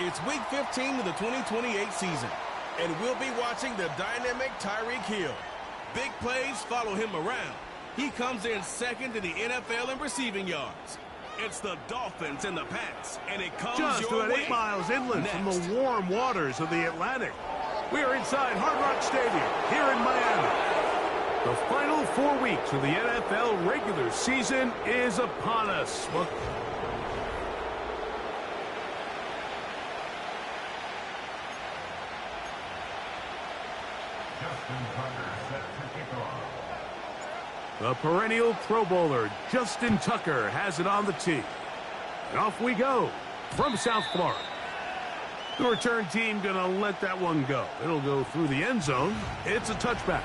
It's Week 15 of the 2028 season, and we'll be watching the dynamic Tyreek Hill. Big plays follow him around. He comes in second in the NFL in receiving yards. It's the Dolphins and the Pats, and it comes just your about way. 8 miles inland from the warm waters of the Atlantic. We are inside Hard Rock Stadium here in Miami. The final 4 weeks of the NFL regular season is upon us. Well, the perennial Pro Bowler, Justin Tucker, has it on the tee. And off we go from South Florida. The return team going to let that one go. It'll go through the end zone. It's a touchback.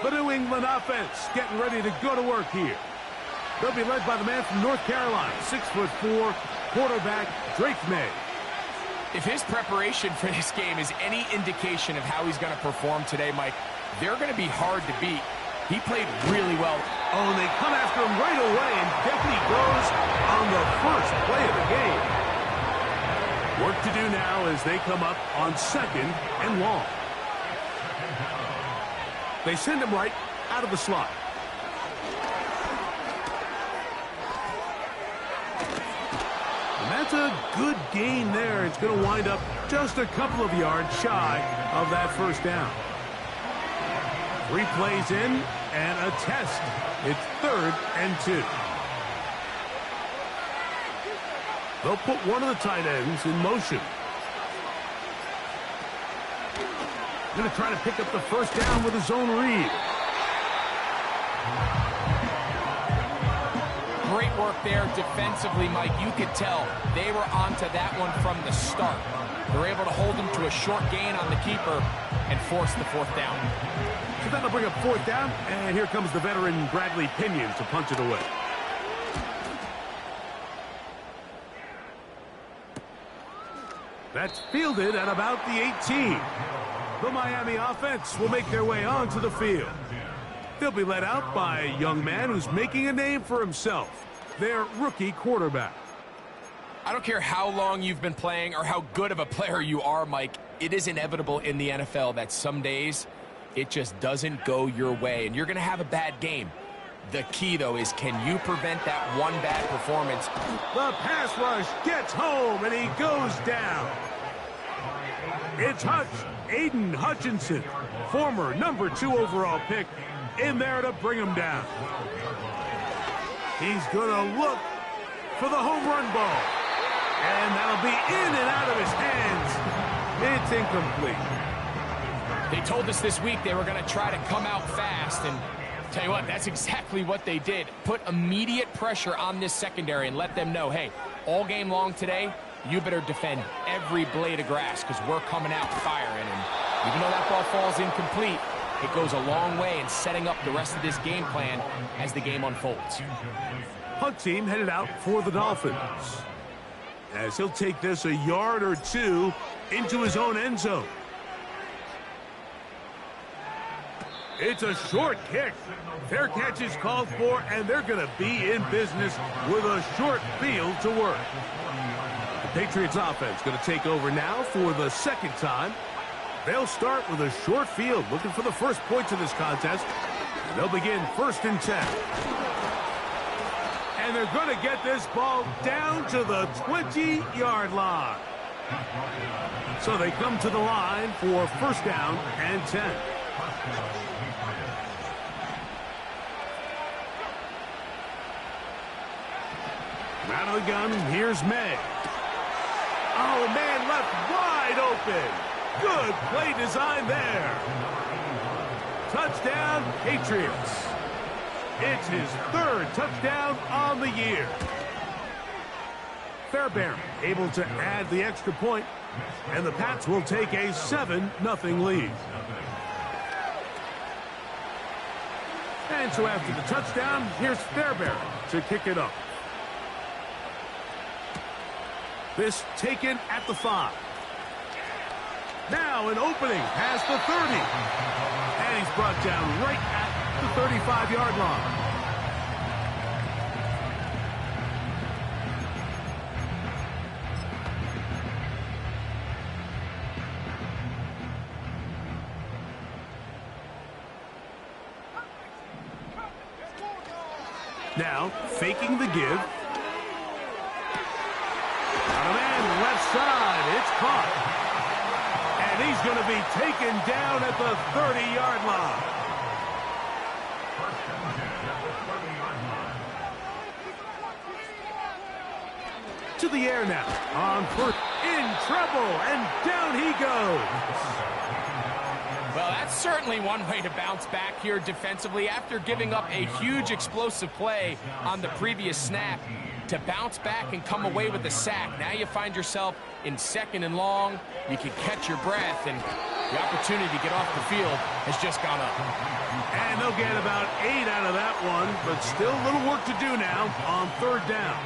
The New England offense getting ready to go to work here. They'll be led by the man from North Carolina, 6'4", quarterback Drake May. If his preparation for this game is any indication of how he's going to perform today, Mike, they're going to be hard to beat. He played really well. Oh, and they come after him right away, and down he goes on the first play of the game. Work to do now as they come up on second and long. They send him right out of the slot. And that's a good gain there. It's going to wind up just a couple of yards shy of that first down. 3 plays in and a test. It's 3rd and 2. They'll put one of the tight ends in motion. Going to try to pick up the first down with his own read. Great work there defensively, Mike. You could tell they were onto that one from the start. They're able to hold him to a short gain on the keeper and force the 4th down. So that'll bring up 4th down, and here comes the veteran Bradley Pinion to punch it away. That's fielded at about the 18. The Miami offense will make their way onto the field. They'll be led out by a young man who's making a name for himself, their rookie quarterback. I don't care how long you've been playing or how good of a player you are, Mike. It is inevitable in the NFL that some days it just doesn't go your way, and you're going to have a bad game. The key, though, is can you prevent that one bad performance? The pass rush gets home, and he goes down. It's Aiden Hutchinson, former number 2 overall pick, in there to bring him down. He's going to look for the home run ball. And that'll be in and out of his hands. It's incomplete. They told us this week they were going to try to come out fast, and tell you what, that's exactly what they did. Put immediate pressure on this secondary and let them know, hey, all game long today, you better defend every blade of grass because we're coming out firing. And even though that ball falls incomplete, it goes a long way in setting up the rest of this game plan as the game unfolds. Punt team headed out for the Dolphins, as he'll take this a yard or 2 into his own end zone. It's a short kick. Fair catch is called for, and they're going to be in business with a short field to work. The Patriots offense going to take over now for the 2nd time. They'll start with a short field, looking for the first points of this contest. They'll begin 1st and 10. And they're going to get this ball down to the 20-yard line. So they come to the line for 1st down and 10. Out of the gun, here's May. Oh, man, left wide open. Good play design there. Touchdown, Patriots. It's his 3rd touchdown on the year. Fairbairn able to add the extra point, and the Pats will take a 7-0 lead. And so after the touchdown, here's Fairbairn to kick it up. This taken at the 5. Now an opening past the 30. And he's brought down right at the 35-yard line. Now, faking the give. Got a man left side. It's caught. And he's going to be taken down at the 30-yard line. To the air now. On first. In trouble. And down he goes. Well, that's certainly one way to bounce back here defensively after giving up a huge explosive play on the previous snap. To bounce back and come away with a sack. Now you find yourself in 2nd and long. You can catch your breath, and the opportunity to get off the field has just gone up. And they'll get about 8 out of that one, but still a little work to do now on 3rd down.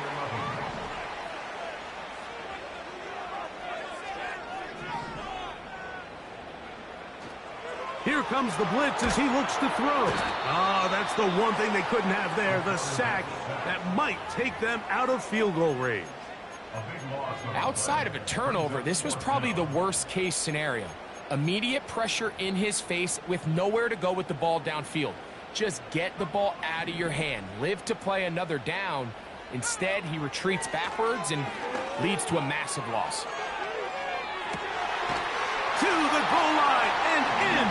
Here comes the blitz as he looks to throw. Oh, that's the one thing they couldn't have there, the sack that might take them out of field goal range. Outside of a turnover, this was probably the worst-case scenario. Immediate pressure in his face with nowhere to go with the ball downfield. Just get the ball out of your hand. Live to play another down. Instead, he retreats backwards and leads to a massive loss. To the goal line and in.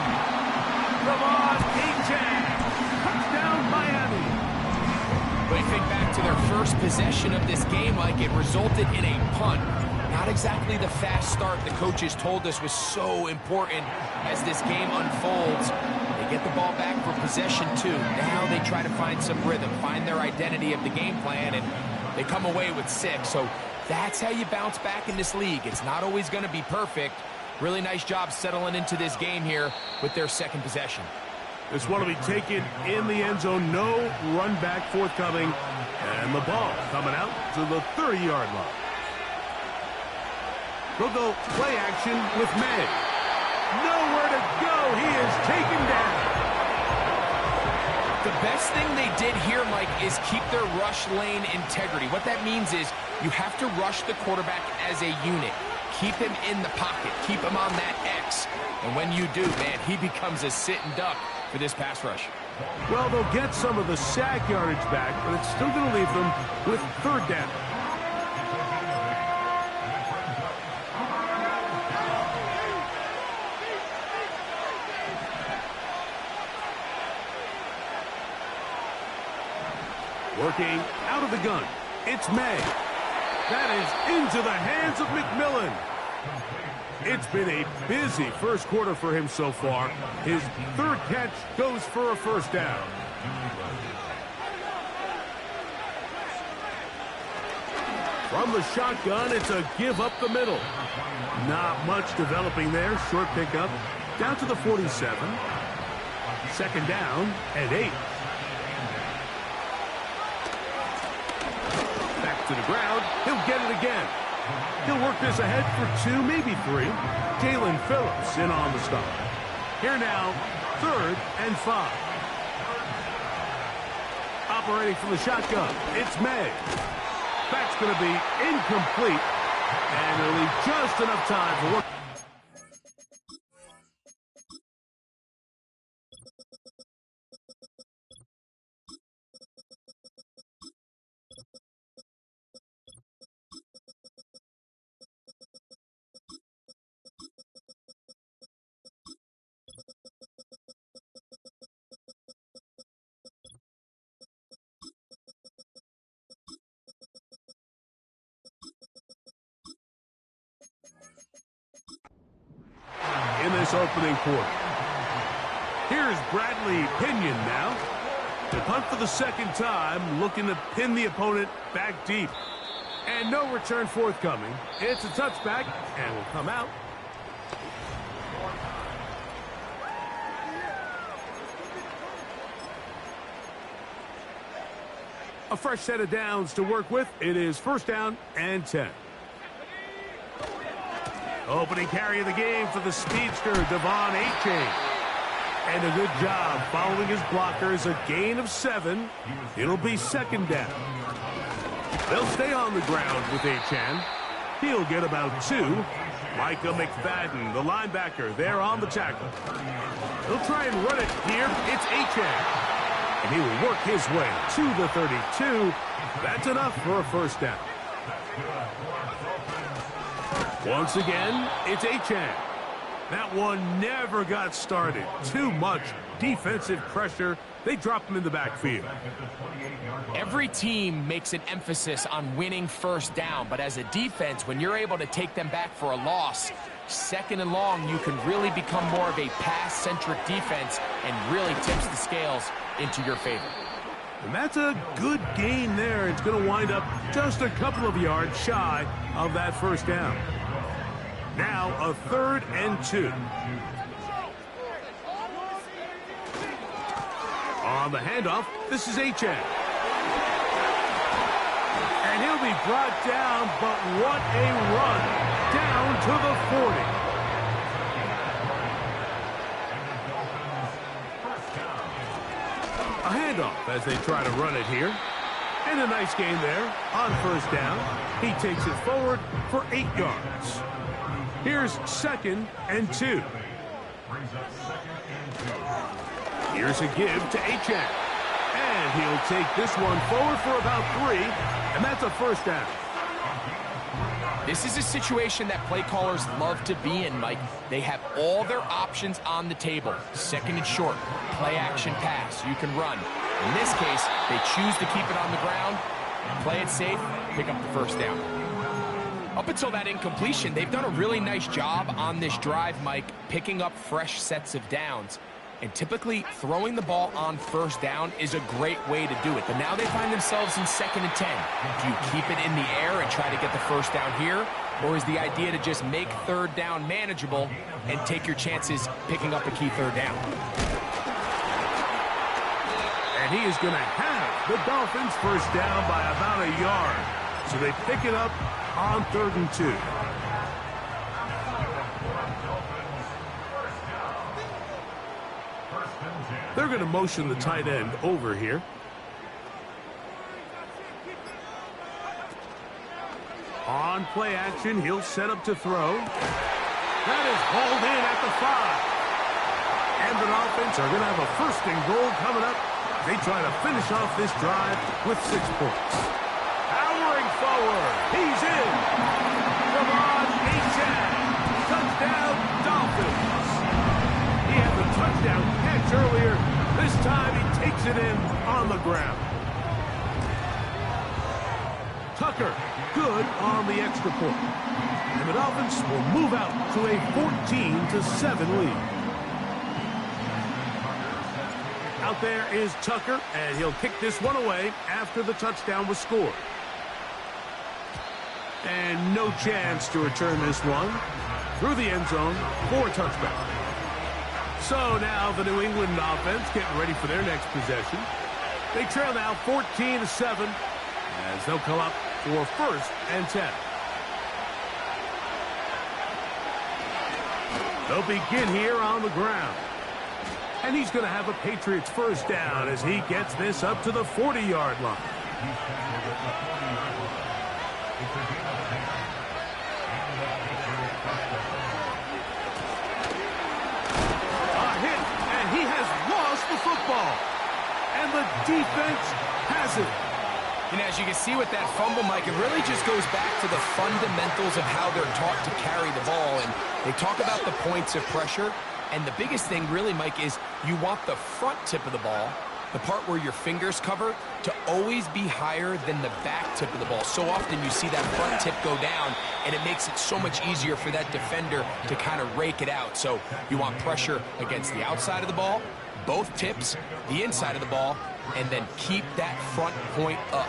De'Von Achane. Touchdown, Miami. They think back to their first possession of this game like it resulted in a punt. Not exactly the fast start the coaches told us was so important as this game unfolds. They get the ball back for possession 2. Now they try to find some rhythm, find their identity of the game plan, and they come away with 6. So that's how you bounce back in this league. It's not always going to be perfect. Really nice job settling into this game here with their 2nd possession. This one will be taken in the end zone. No run back forthcoming. And the ball coming out to the 30-yard line. They'll go play action with May. Nowhere to go. He is taken down. The best thing they did here, Mike, is keep their rush lane integrity. What that means is you have to rush the quarterback as a unit. Keep him in the pocket. Keep him on that X. And when you do, man, he becomes a sitting duck for this pass rush. Well, they'll get some of the sack yardage back, but it's still going to leave them with 3rd down. Working out of the gun. It's May. That is into the hands of McMillan. It's been a busy first quarter for him so far. His 3rd catch goes for a 1st down. From the shotgun, it's a give up the middle. Not much developing there. Short pickup. Down to the 47. 2nd down and 8. To the ground, he'll get it again. He'll work this ahead for 2, maybe 3. Jalen Phillips in on the stop. Here now, 3rd and 5. Operating from the shotgun, it's May. That's going to be incomplete, and it'll leave just enough time for work. In this opening quarter. Here's Bradley Pinion now. To punt for the 2nd time, looking to pin the opponent back deep. And no return forthcoming. It's a touchback, and will come out. A fresh set of downs to work with. It is 1st down and 10. Opening carry of the game for the speedster, De'Von Achane. And a good job following his blockers, a gain of 7. It'll be 2nd down. They'll stay on the ground with Achane. He'll get about 2. Micah McFadden, the linebacker, there on the tackle. He'll try and run it here. It's Achane. And he will work his way to the 32. That's enough for a first down. Once again, it's Achane. That one never got started. Too much defensive pressure. They drop him in the backfield. Every team makes an emphasis on winning first down, but as a defense, when you're able to take them back for a loss, second and long, you can really become more of a pass-centric defense and really tips the scales into your favor. And that's a good gain there. It's going to wind up just a couple of yards shy of that first down. Now a 3rd and 2. On the handoff, this is Achane. And he'll be brought down, but what a run. Down to the 40. A handoff as they try to run it here. And a nice gain there on first down. He takes it forward for 8 yards. Here's 2nd and 2. Here's a give to Achane. And he'll take this one forward for about 3. And that's a first down. This is a situation that play callers love to be in, Mike. They have all their options on the table. 2nd and short, play action pass, you can run. In this case, they choose to keep it on the ground, play it safe, pick up the first down. Up until that incompletion, they've done a really nice job on this drive, Mike, picking up fresh sets of downs. And typically, throwing the ball on first down is a great way to do it. But now they find themselves in 2nd and 10. Do you keep it in the air and try to get the first down here? Or is the idea to just make 3rd down manageable and take your chances picking up a key 3rd down? And he is going to have the Dolphins first down by about a yard. So they pick it up on 3rd and 2. They're going to motion the tight end over here. On play action, he'll set up to throw. That is hauled in at the 5. And the Dolphins are going to have a 1st and goal coming up. They try to finish off this drive with 6 points. Powering forward. He's in. De'Von Achane. Touchdown, Dolphins. He had the touchdown catch earlier. This time he takes it in on the ground. Tucker, good on the extra point. And the Dolphins will move out to a 14-7 lead. Out there is Tucker, and he'll kick this one away after the touchdown was scored. And no chance to return this one through the end zone for a touchback. So now the New England offense getting ready for their next possession. They trail now 14-7 as they'll come up for 1st and 10. They'll begin here on the ground. And he's going to have a Patriots first down as he gets this up to the 40-yard line. He has lost the football, and the defense has it. And as you can see with that fumble, Mike, it really just goes back to the fundamentals of how they're taught to carry the ball. And they talk about the points of pressure, and the biggest thing really, Mike, is you want the front tip of the ball, the part where your fingers cover, to always be higher than the back tip of the ball. So often you see that front tip go down, and it makes it so much easier for that defender to kind of rake it out. So you want pressure against the outside of the ball, both tips, the inside of the ball, and then keep that front point up.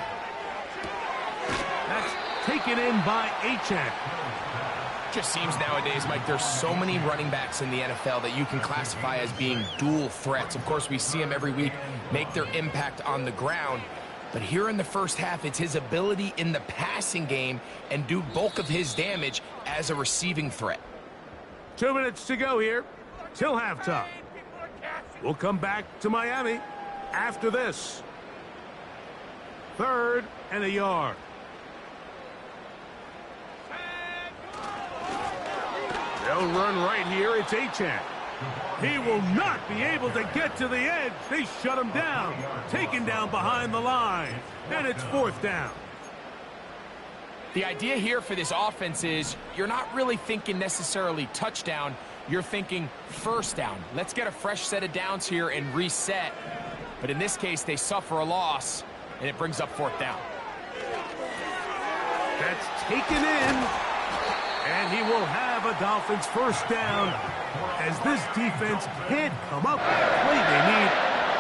That's taken in by Achane. Just seems nowadays, Mike, there's so many running backs in the NFL that you can classify as being dual threats. Of course, we see them every week make their impact on the ground. But here in the first half, it's his ability in the passing game and do bulk of his damage as a receiving threat. 2 minutes to go here till halftime. We'll come back to Miami after this. 3rd and a yard. They'll run right here. It's Achane. He will not be able to get to the edge. They shut him down. Taken down behind the line. And it's 4th down. The idea here for this offense is you're not really thinking necessarily touchdown. You're thinking 1st down. Let's get a fresh set of downs here and reset. But in this case, they suffer a loss, and it brings up 4th down. That's taken in. And he will have a Dolphins 1st down as this defense can't come up with the play they need.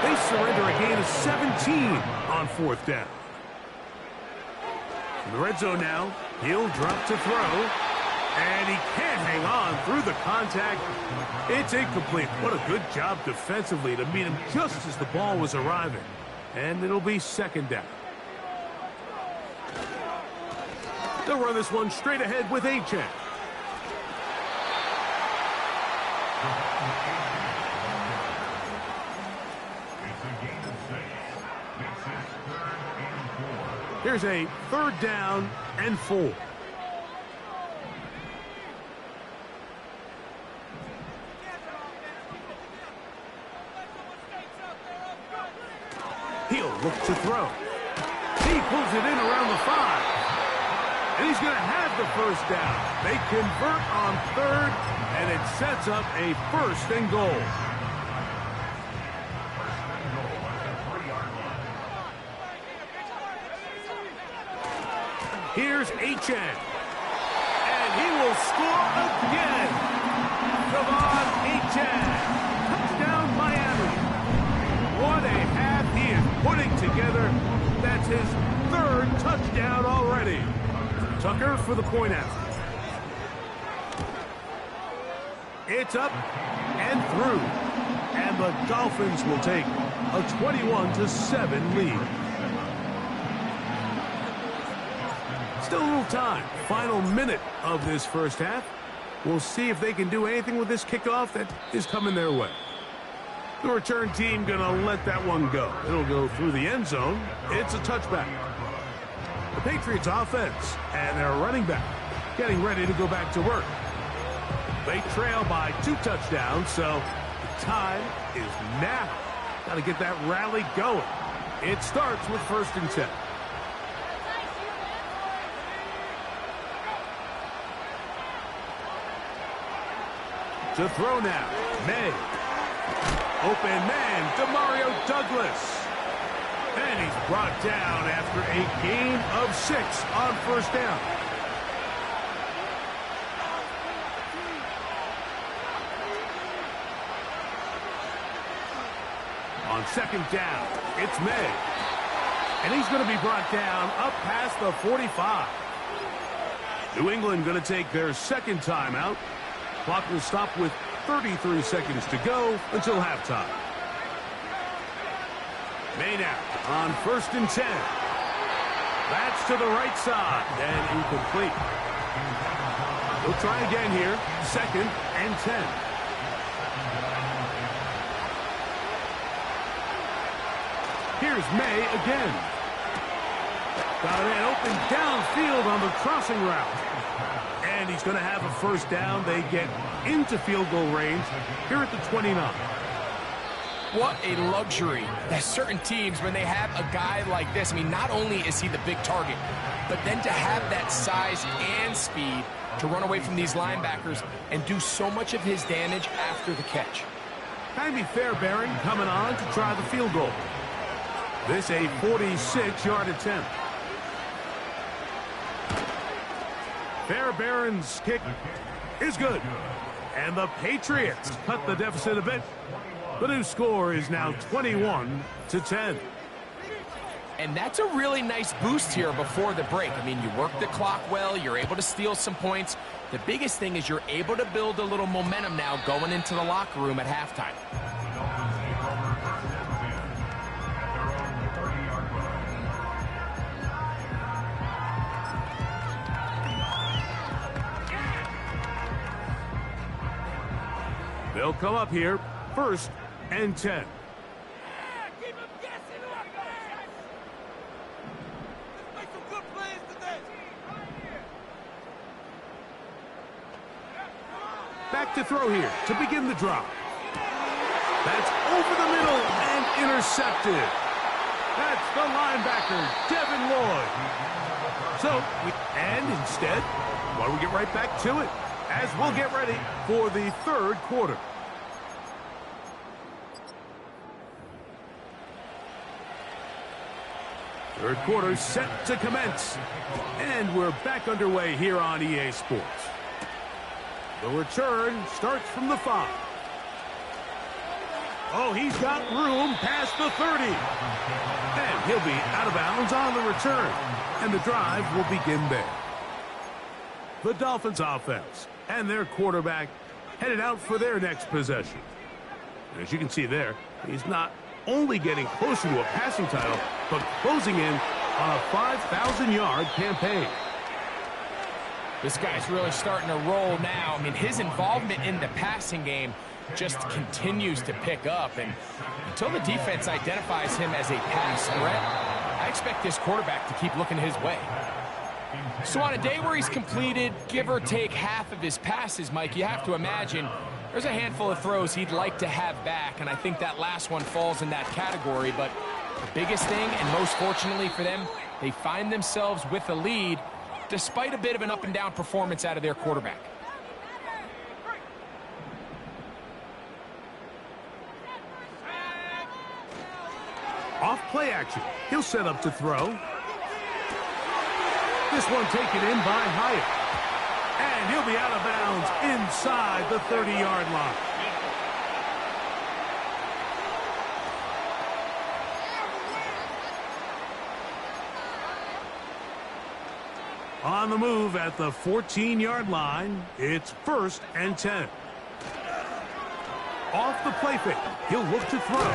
They surrender a gain of 17 on 4th down. In the red zone now, he'll drop to throw. And he can't hang on through the contact. It's incomplete. What a good job defensively to meet him just as the ball was arriving. And it'll be 2nd down. They'll run this one straight ahead with Achane. Here's a 3rd down and 4. He'll look to throw. He pulls it in around the 5. And he's going to have the 1st down. They convert on 3rd, and it sets up a 1st and goal. Here's Achane. And he will score again. Kavon Achane. Touchdown, Miami. What a half he is putting together. That's his 3rd touchdown already. Tucker for the point after. It's up and through. And the Dolphins will take a 21-7 lead. Still a little time. Final minute of this 1st half. We'll see if they can do anything with this kickoff that is coming their way. The return team going to let that one go. It'll go through the end zone. It's a touchback. The Patriots offense and their running back getting ready to go back to work. They trail by 2 touchdowns, so the time is now. Got to get that rally going. It starts with 1st and 10. To throw now, May. Open man, Demario Douglas. And he's brought down after a gain of 6 on 1st down. On 2nd down, it's May. And he's going to be brought down up past the 45. New England going to take their 2nd timeout. Clock will stop with 33 seconds to go until halftime. May now on 1st and 10. That's to the right side and incomplete. We'll try again here. 2nd and 10. Here's May again. Got an open downfield on the crossing route. And he's going to have a 1st down. They get into field goal range here at the 29. What a luxury that certain teams, when they have a guy like this, I mean, not only is he the big target, but then to have that size and speed to run away from these linebackers and do so much of his damage after the catch. Jaime Fairbairn coming on to try the field goal. This a 46-yard attempt. Fairbairn's kick is good. And the Patriots cut the deficit a bit. The new score is now 21-10. And that's a really nice boost here before the break. I mean, you work the clock well. You're able to steal some points. The biggest thing is you're able to build a little momentum now going into the locker room at halftime. They'll come up here, 1st and 10. Back to throw here to begin the drop. That's over the middle and intercepted. That's the linebacker, Devin Lloyd. And instead, why don't we get right back to it as we'll get ready for the third quarter. Third quarter set to commence. And we're back underway here on EA Sports. The return starts from the 5. Oh, he's got room past the 30. And he'll be out of bounds on the return. And the drive will begin there. The Dolphins offense and their quarterback headed out for their next possession. As you can see there, he's not only getting closer to a passing title, but closing in on a 5,000-yard campaign. This guy's really starting to roll now. I mean, his involvement in the passing game just continues to pick up. And until the defense identifies him as a pass threat, I expect this quarterback to keep looking his way. So on a day where he's completed, give or take half of his passes, Mike, you have to imagine there's a handful of throws he'd like to have back, and I think that last one falls in that category. But the biggest thing, and most fortunately for them, they find themselves with a lead despite a bit of an up-and-down performance out of their quarterback. Off play action. He'll set up to throw. This one taken in by Hyatt. And he'll be out of bounds inside the 30-yard line. On the move at the 14-yard line, it's 1st and 10. Off the play fake, he'll look to throw.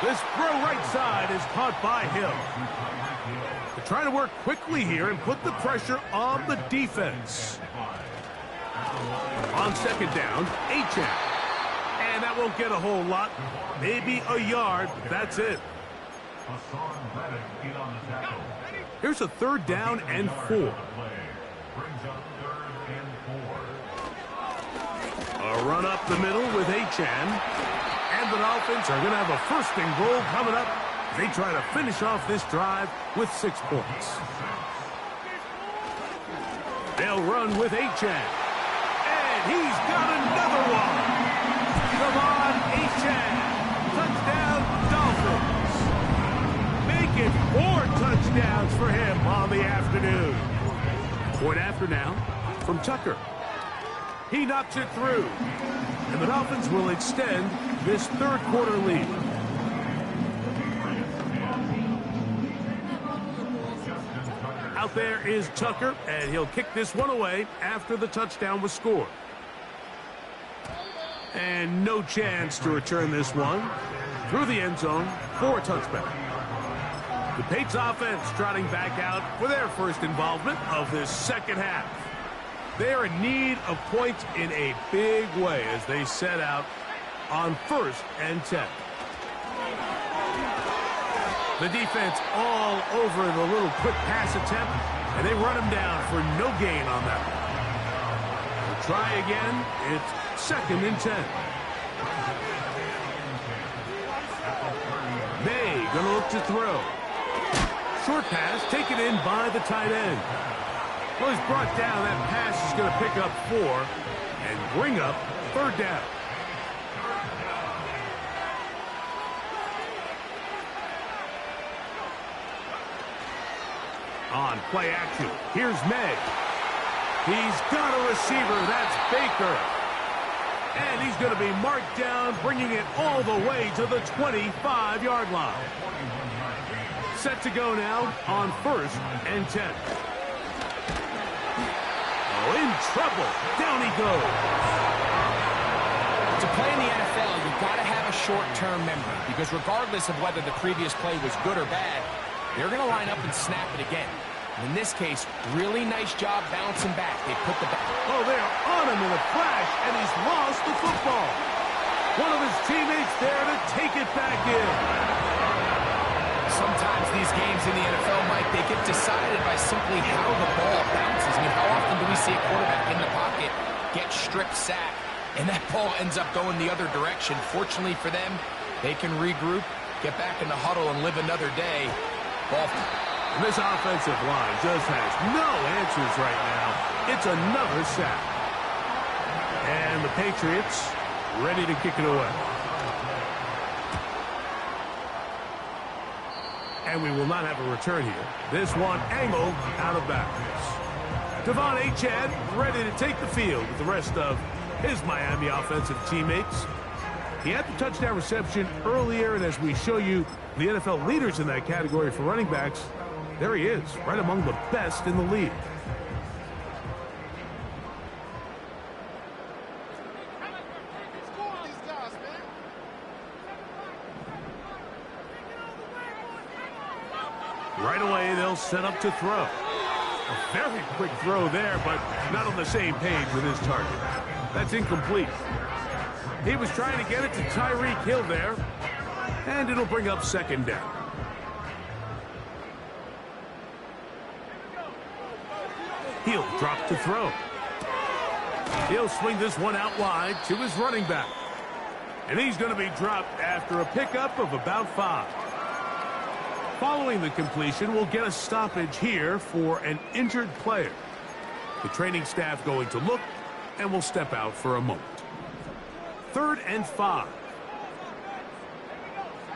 This throw right side is caught by Hill. They're trying to work quickly here and put the pressure on the defense. On second down, Achane. And that won't get a whole lot. Maybe a yard, but that's it. Here's a 3rd down and 4. A run up the middle with Achane. And the Dolphins are going to have a 1st and goal coming up. They try to finish off this drive with 6 points. They'll run with Achane. And he's got another one. Come on, Achane. Touchdown, Dolphins. Make it 4 touchdowns for him on the afternoon. Point after now from Tucker. He knocks it through. And the Dolphins will extend this 3rd quarter lead. Out there is Tucker, and he'll kick this one away after the touchdown was scored. And no chance to return this one through the end zone for a touchback. The Patriots offense trotting back out for their first involvement of this second half. They're in need of points in a big way as they set out on 1st and 10. The defense all over the little quick pass attempt, and they run him down for no gain on that one. They'll try again. It's 2nd and 10. May gonna look to throw. Short pass taken in by the tight end. Well, he's brought down. That pass is going to pick up 4 and bring up 3rd down. On play action, here's May. He's got a receiver. That's Baker. And he's going to be marked down, bringing it all the way to the 25-yard line. Set to go now on 1st and 10. In trouble. Down he goes. To play in the NFL, you've got to have a short-term memory, because regardless of whether the previous play was good or bad, they're going to line up and snap it again. And in this case, really nice job bouncing back. They put the... Oh, they're on him in a flash, and he's lost the football. One of his teammates there to take it back in. Sometimes these games in the NFL, Mike, they get decided by simply how the ball bounces. I mean, how often do we see a quarterback in the pocket get strip sacked and that ball ends up going the other direction. Fortunately for them, they can regroup, get back in the huddle, and live another day. Ball. And this offensive line just has no answers right now. It's another sack. And the Patriots ready to kick it away. And we will not have a return here. This one angled out of bounds. Devon Achane ready to take the field with the rest of his Miami offensive teammates. He had the touchdown reception earlier, and as we show you the NFL leaders in that category for running backs, there he is, right among the best in the league. Right away, they'll set up to throw. A very quick throw there, but not on the same page with his target. That's incomplete. He was trying to get it to Tyreek Hill there, and it'll bring up second down. He'll drop to throw. He'll swing this one out wide to his running back. And he's going to be dropped after a pickup of about 5. Following the completion, we'll get a stoppage here for an injured player. The training staff going to look, and will step out for a moment. 3rd and 5.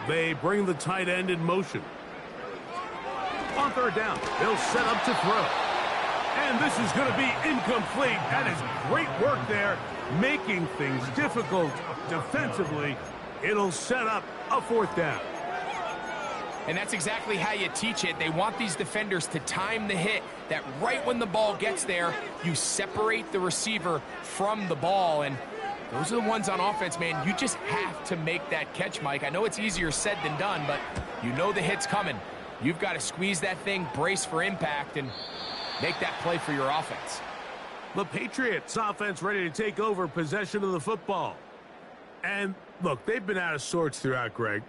They bring the tight end in motion. On 3rd down, they'll set up to throw. And this is going to be incomplete. That is great work there, making things difficult defensively. It'll set up a 4th down. And that's exactly how you teach it. They want these defenders to time the hit, that right when the ball gets there, you separate the receiver from the ball. And those are the ones on offense, man. You just have to make that catch, Mike. I know it's easier said than done, but you know the hit's coming. You've got to squeeze that thing, brace for impact, and make that play for your offense. The Patriots offense ready to take over possession of the football. And look, they've been out of sorts throughout, Greg.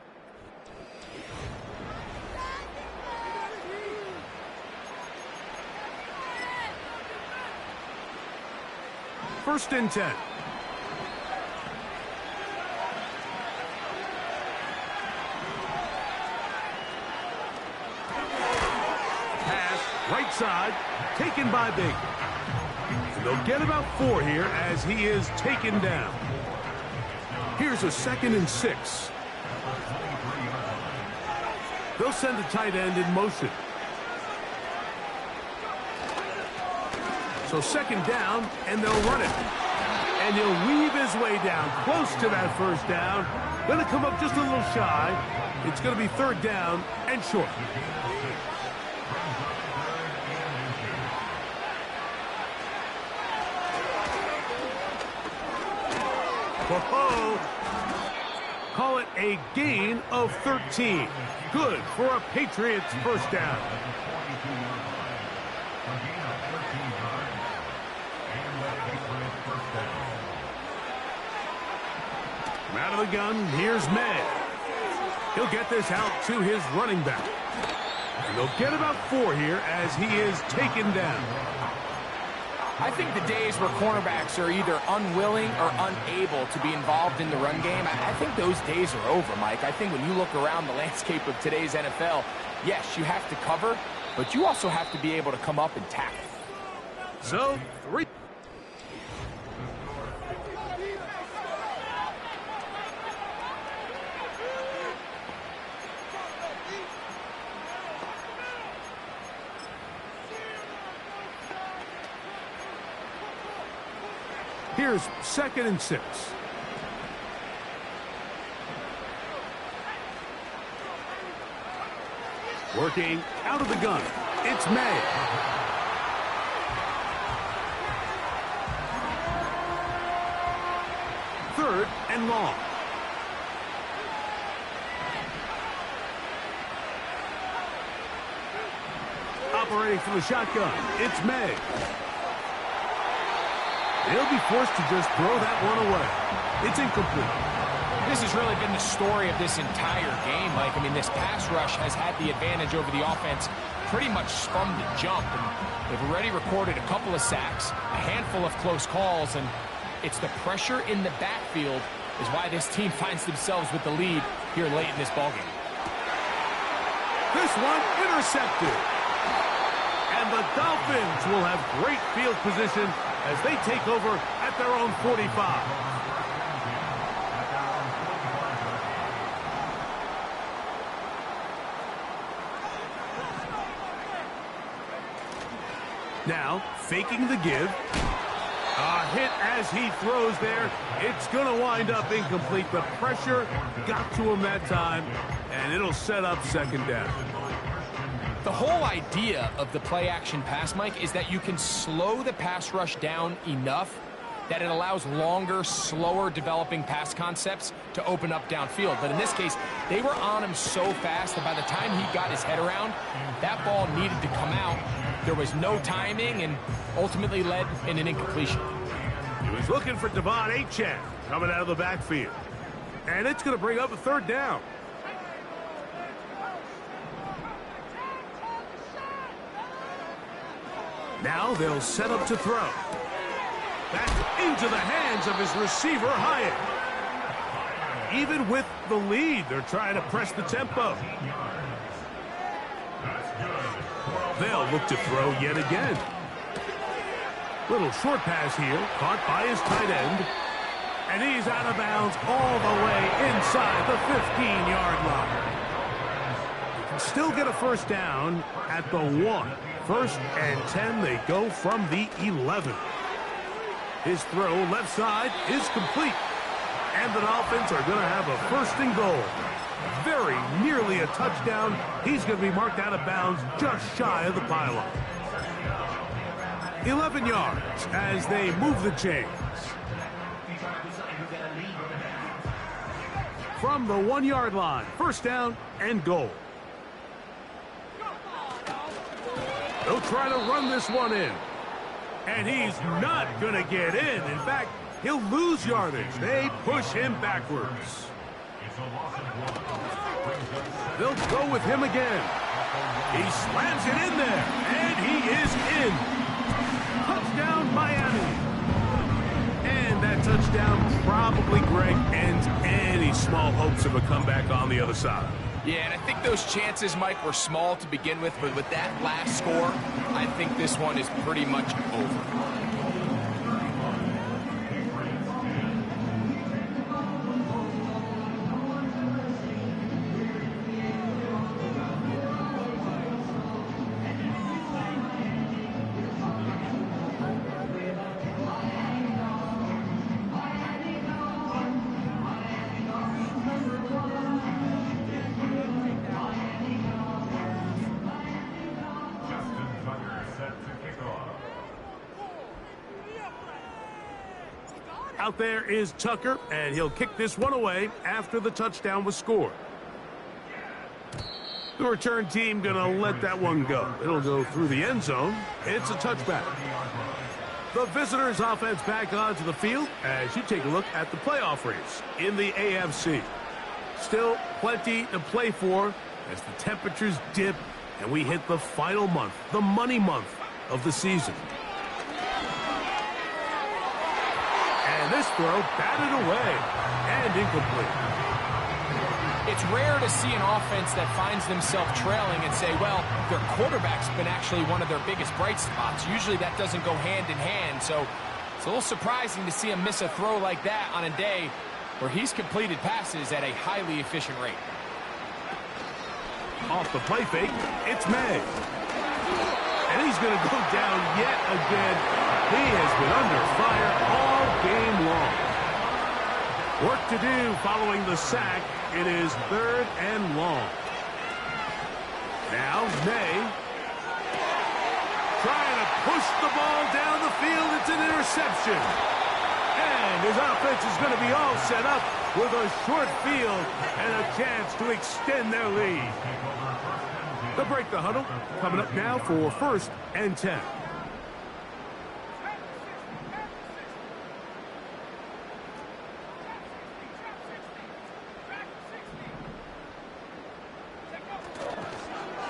First and 10. Pass, right side, taken by Baker. And they'll get about 4 here as he is taken down. Here's a 2nd and 6. They'll send the tight end in motion. So 2nd down, and they'll run it. And he'll weave his way down close to that 1st down. Going to come up just a little shy. It's going to be 3rd down and short. Whoa. Call it a gain of 13. Good for a Patriots 1st down. Out of the gun, here's May. He'll get this out to his running back. And they'll get about 4 here as he is taken down. I think the days where cornerbacks are either unwilling or unable to be involved in the run game, I think those days are over, Mike. I think when you look around the landscape of today's NFL, yes, you have to cover, but you also have to be able to come up and tackle. So, 3. Here's 2nd and 6. Working out of the gun. It's May. Third and long. Operating from the shotgun. It's May. They'll be forced to just throw that one away. It's incomplete. This has really been the story of this entire game, Mike. I mean, this pass rush has had the advantage over the offense pretty much from the jump. And they've already recorded a couple of sacks, a handful of close calls, and It's the pressure in the backfield is why this team finds themselves with the lead here late in this ballgame. This one intercepted. And the Dolphins will have great field position as they take over at their own 45. Now, faking the give. A hit as he throws there. It's going to wind up incomplete. The pressure got to him that time, and it'll set up second down. The whole idea of the play-action pass, Mike, is that you can slow the pass rush down enough that it allows longer, slower developing pass concepts to open up downfield. But in this case, they were on him so fast that by the time he got his head around, that ball needed to come out. There was no timing and ultimately led in an incompletion. He was looking for Devon Achane coming out of the backfield. And it's going to bring up a third down. Now they'll set up to throw. That's into the hands of his receiver, Hyatt. Even with the lead, they're trying to press the tempo. They'll look to throw yet again. Little short pass here, caught by his tight end. And he's out of bounds all the way inside the 15-yard line. You can still get a first down at the 1. First and 10, they go from the 11. His throw left side is complete. And the Dolphins are going to have a first and goal. Very nearly a touchdown. He's going to be marked out of bounds just shy of the pylon. 11 yards as they move the chains. From the 1-yard line, first down and goal. They'll try to run this one in. And he's not going to get in. In fact, he'll lose yardage. They push him backwards. They'll go with him again. He slams it in there, and he is in. Touchdown, Miami. And that touchdown probably, Greg, ends any small hopes of a comeback on the other side. Yeah, and I think those chances, Mike, were small to begin with, but with that last score, I think this one is pretty much over. Out there is Tucker, and he'll kick this one away after the touchdown was scored. The return team going to let that one go. It'll go through the end zone. It's a touchback. The visitors' offense back onto the field as you take a look at the playoff race in the AFC. Still plenty to play for as the temperatures dip and we hit the final month, the money month of the season. And this throw batted away and incomplete. It's rare to see an offense that finds themselves trailing and say, well, their quarterback's been actually one of their biggest bright spots. Usually that doesn't go hand in hand, so it's a little surprising to see him miss a throw like that on a day where he's completed passes at a highly efficient rate. Off the play fake, it's May. And he's going to go down yet again. He has been under fire all game long. Work to do following the sack. It is 3rd and long. Now May trying to push the ball down the field. It's an interception. And his offense is going to be all set up with a short field and a chance to extend their lead. They'll break the huddle. Coming up now for 1st and 10.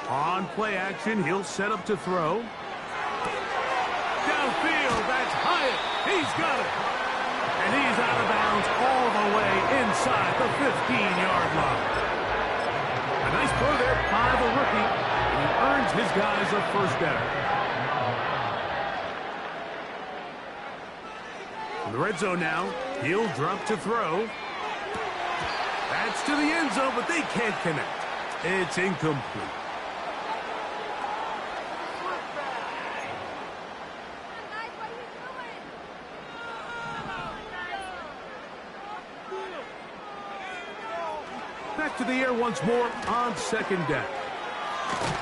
On play action, he'll set up to throw. Downfield, that's Hyatt. He's got it. he's out of bounds all the way inside the 15-yard line. A nice throw there by the rookie, and he earns his guys a first down. In the red zone now, he'll drop to throw. That's to the end zone, but they can't connect. It's incomplete. Back to the air once more on second down.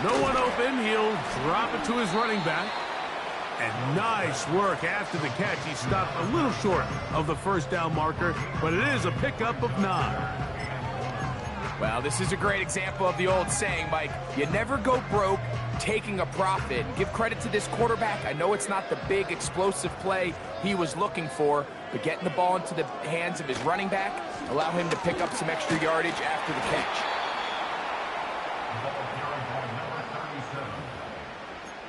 No one open. He'll drop it to his running back. And nice work after the catch. He stopped a little short of the first down marker, but it is a pickup of 9. Well, this is a great example of the old saying, Mike, you never go broke taking a profit. Give credit to this quarterback. I know it's not the big explosive play he was looking for, but getting the ball into the hands of his running back, allow him to pick up some extra yardage after the catch.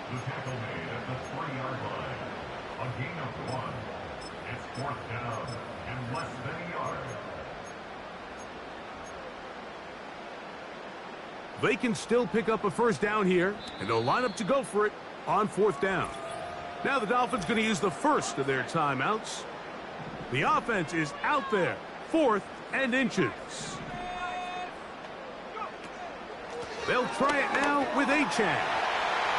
The tackle made at the 3-yard line. A gain of 1. It's 4th down and less than a yard. They can still pick up a first down here, and they'll line up to go for it on 4th down. Now the Dolphins going to use the first of their timeouts. The offense is out there, 4th and inches. They'll try it now with Achane.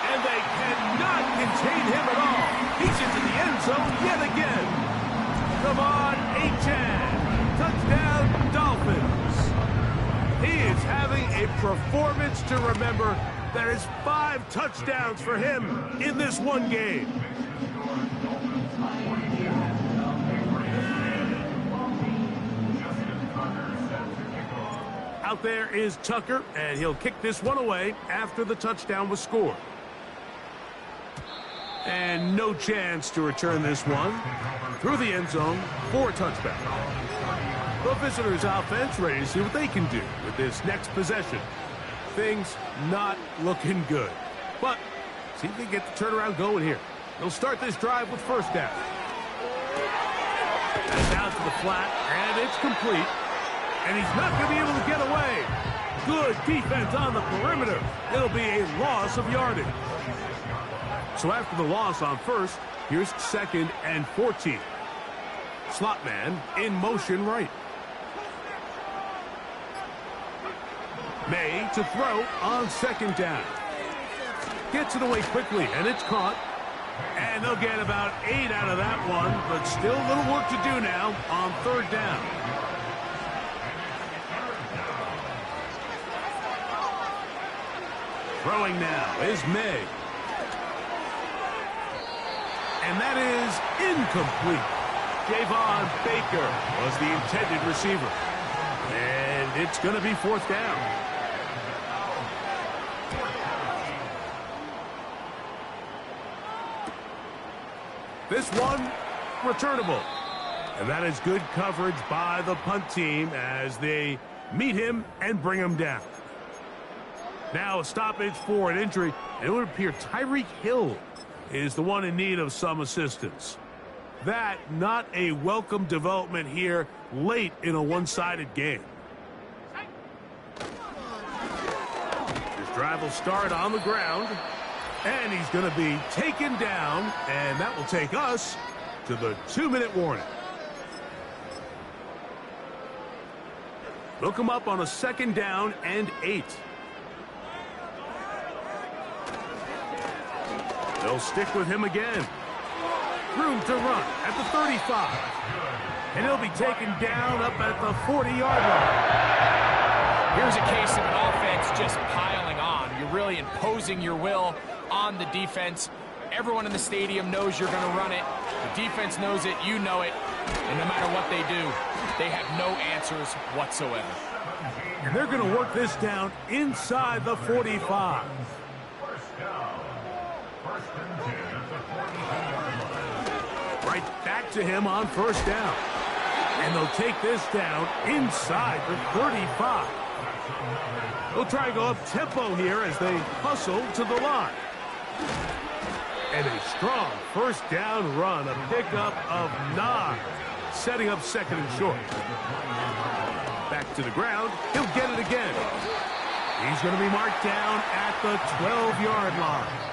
And they cannot contain him at all. He's into the end zone yet again. Come on, Achane. Touchdown, Dolphins. He is having a performance to remember. There is 5 touchdowns for him in this one game. Out there is Tucker, and he'll kick this one away after the touchdown was scored. And no chance to return this one through the end zone for a touchback. The visitors' offense ready to see what they can do with this next possession. Things not looking good. But see if they get the turnaround going here. They'll start this drive with first down. That's down to the flat, and it's complete. And he's not going to be able to get away. Good defense on the perimeter. It'll be a loss of yardage. So after the loss on first, here's 2nd and 14. Slot man in motion right. May to throw on 2nd down. Gets it away quickly, and it's caught. And they'll get about 8 out of that one, but still a little work to do now on 3rd down. Throwing now is May. And that is incomplete. Javon Baker was the intended receiver. And it's going to be 4th down. This one, returnable. And that is good coverage by the punt team as they meet him and bring him down. Now a stoppage for an injury. And it would appear Tyreek Hill is the one in need of some assistance. That not a welcome development here late in a one-sided game. This drive will start on the ground. And he's going to be taken down. And that will take us to the 2-minute warning. They'll come up on a 2nd down and 8. They'll stick with him again. Room to run at the 35. And he'll be taken down up at the 40-yard line. Here's a case of an offense just piling on. You're really imposing your will on the defense. Everyone in the stadium knows you're going to run it. The defense knows it. You know it. And no matter what they do, they have no answers whatsoever. And they're going to work this down inside the 45. Right back to him on 1st down. And they'll take this down inside the 35. They'll try to go up tempo here as they hustle to the line. And a strong 1st down run, a pickup of 9. setting up second and short. Back to the ground. He'll get it again. He's going to be marked down at the 12-yard line.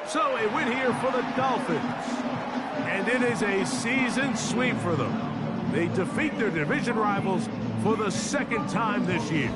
So a win here for the Dolphins. And it is a season sweep for them. They defeat their division rivals for the second time this year.